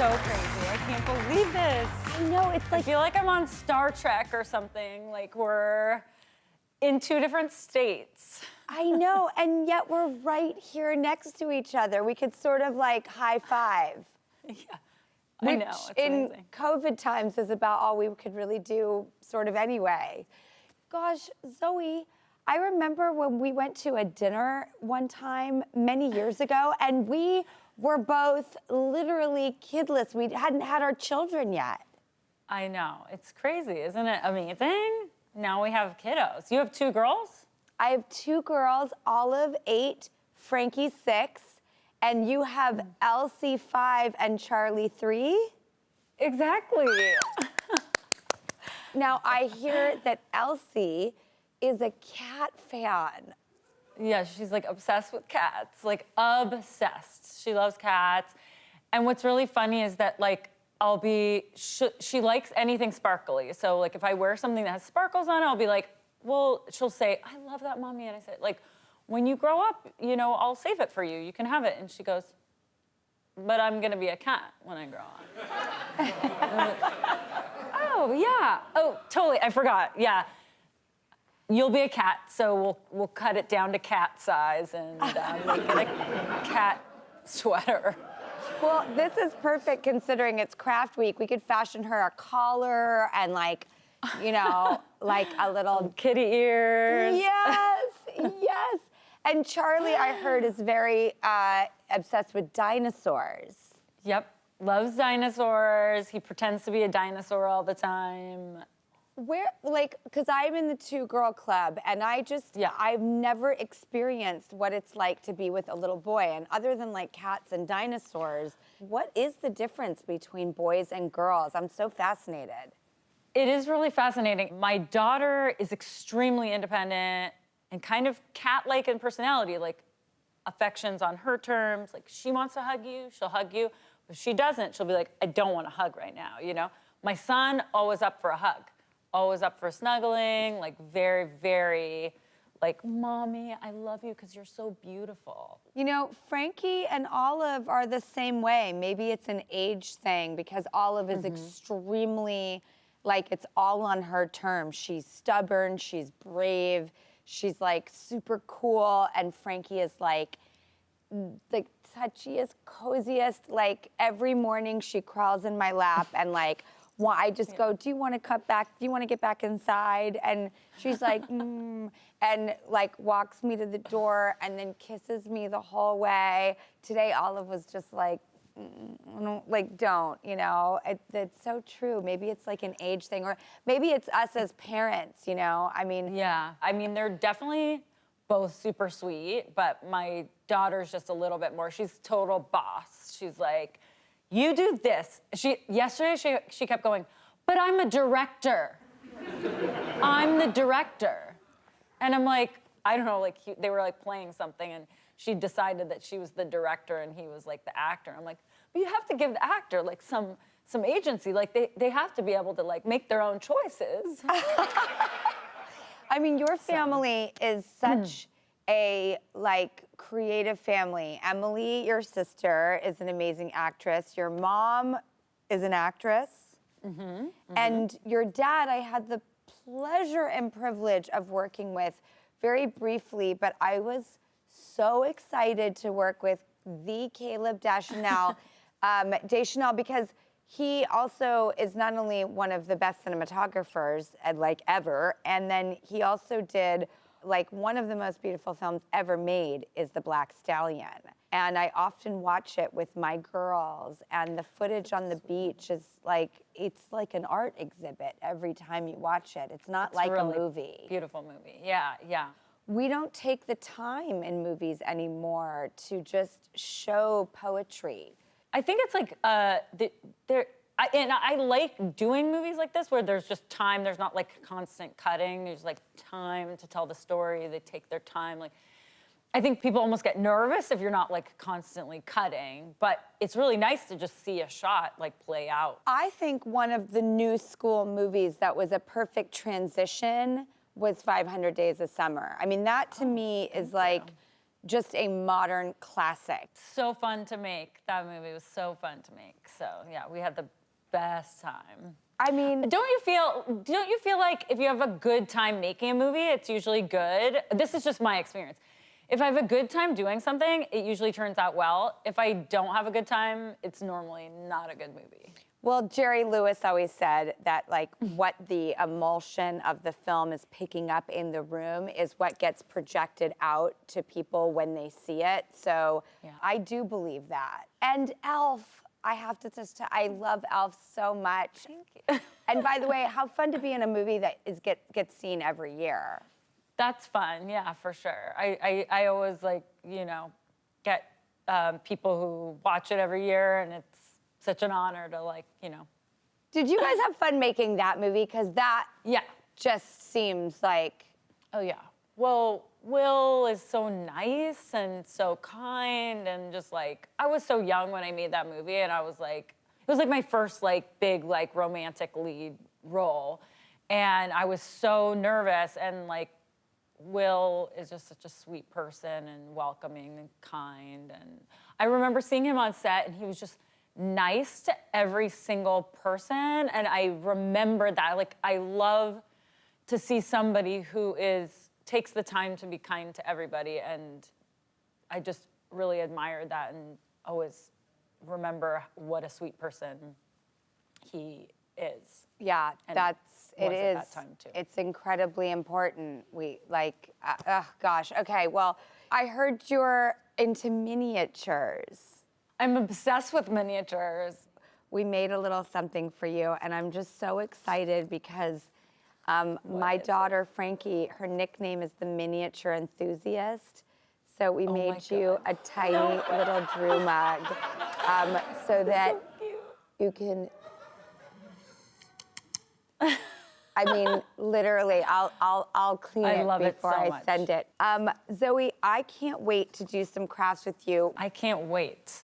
so crazy. I can't believe this. I know, it's I like, feel like I'm on Star Trek or something. Like we're in two different states. I know, and yet we're right here next to each other. We could sort of like high five. Yeah, I know, Which it's in amazing. COVID times is about all we could really do sort of anyway. Gosh, Zoe, I remember when we went to a dinner one time many years ago, and we were both literally kidless. We hadn't had our children yet. I know, it's crazy, isn't it amazing? Now we have kiddos. You have two girls? I have two girls, Olive 8, Frankie 6, and you have Elsie 5 and Charlie 3. Exactly. Now I hear that Elsie is a cat fan. Yeah, she's like obsessed with cats, like obsessed. She loves cats. And what's really funny is that like she likes anything sparkly. So like if I wear something that has sparkles on it, I'll be like, well, she'll say, I love that, Mommy. And I said, like, when you grow up, you know, I'll save it for you. You can have it. And she goes, but I'm gonna be a cat when I grow up. Oh, yeah. Oh, totally, I forgot, yeah. You'll be a cat, so we'll cut it down to cat size and make it a cat sweater. Well, this is perfect considering it's craft week. We could fashion her a collar and like, you know, like a little kitty ears. Yes, yes. And Charlie, I heard, is very obsessed with dinosaurs. Yep, loves dinosaurs. He pretends to be a dinosaur all the time. Where, like, because I'm in the two-girl club, and I've never experienced what it's like to be with a little boy. And other than like cats and dinosaurs, what is the difference between boys and girls? I'm so fascinated. It is really fascinating. My daughter is extremely independent and kind of cat-like in personality, like affections on her terms. Like she wants to hug you, she'll hug you. If she doesn't, she'll be like, I don't want to hug right now, you know? My son, always up for a hug, always up for snuggling, like very, very, like, Mommy, I love you because you're so beautiful. You know, Frankie and Olive are the same way. Maybe it's an age thing because Olive is extremely, like, it's all on her terms. She's stubborn, she's brave, she's like super cool, and Frankie is like the touchiest, coziest. Like every morning she crawls in my lap and like, I just go, do you want to get back inside? And she's like, and like walks me to the door and then kisses me the whole way. Today Olive was just like, don't, you know? It's so true. Maybe it's like an age thing, or maybe it's us as parents, you know? I mean. Yeah, I mean, they're definitely both super sweet, but my daughter's just a little bit more. She's total boss. She's like, you do this. Yesterday she kept going, but I'm a director. I'm the director. And I'm like, I don't know, like they were like playing something and she decided that she was the director and he was like the actor. I'm like, but you have to give the actor like some agency. Like they have to be able to like make their own choices. I mean, your family is such a like creative family. Emily, your sister, is an amazing actress. Your mom is an actress. And your dad, I had the pleasure and privilege of working with very briefly, but I was so excited to work with the Caleb Deschanel, because he also is not only one of the best cinematographers like ever, and then he also did like one of the most beautiful films ever made is The Black Stallion. And I often watch it with my girls, and the footage on the beach is like, it's like an art exhibit every time you watch it. It's not like really a movie. Beautiful movie, yeah, yeah. We don't take the time in movies anymore to just show poetry. I think it's like, I like doing movies like this where there's just time, there's not like constant cutting, there's like time to tell the story, they take their time. Like, I think people almost get nervous if you're not like constantly cutting, but it's really nice to just see a shot like play out. I think one of the new school movies that was a perfect transition was 500 Days of Summer. I mean, that to me is like just a modern classic. So fun to make. That movie was so fun to make. So yeah, we had the best time. I mean, Don't you feel like if you have a good time making a movie, it's usually good? This is just my experience. If I have a good time doing something, it usually turns out well. If I don't have a good time, it's normally not a good movie. well, Jerry Lewis always said that like what the emulsion of the film is picking up in the room is what gets projected out to people when they see it. So Yeah. I do believe that. And Elf, I have to just, I love Elf so much. Thank you. And by the way, how fun to be in a movie that gets seen every year. That's fun, yeah, for sure. I always get people who watch it every year, and it's such an honor to Did you guys have fun making that movie? Because that Yeah. just seems like, Oh yeah. Well, Will is so nice and so kind, and just I was so young when I made that movie, and I was it was my first big romantic lead role, and I was so nervous, and Will is just such a sweet person and welcoming and kind, and I remember seeing him on set, and he was just nice to every single person, and I remember that. I love to see somebody who takes the time to be kind to everybody, and I just really admired that and always remember what a sweet person he is. yeah, And that's, it was at is. that time, too. It's incredibly important. Oh gosh, okay, well, I heard you're into miniatures. I'm obsessed with miniatures. We made a little something for you, and I'm just so excited because my daughter, Frankie, her nickname is the Miniature Enthusiast. So we made you a tiny little Drew mug so that you can. I mean, literally, I'll clean I it love it before so I much. send it. Zoey, I can't wait to do some crafts with you. I can't wait.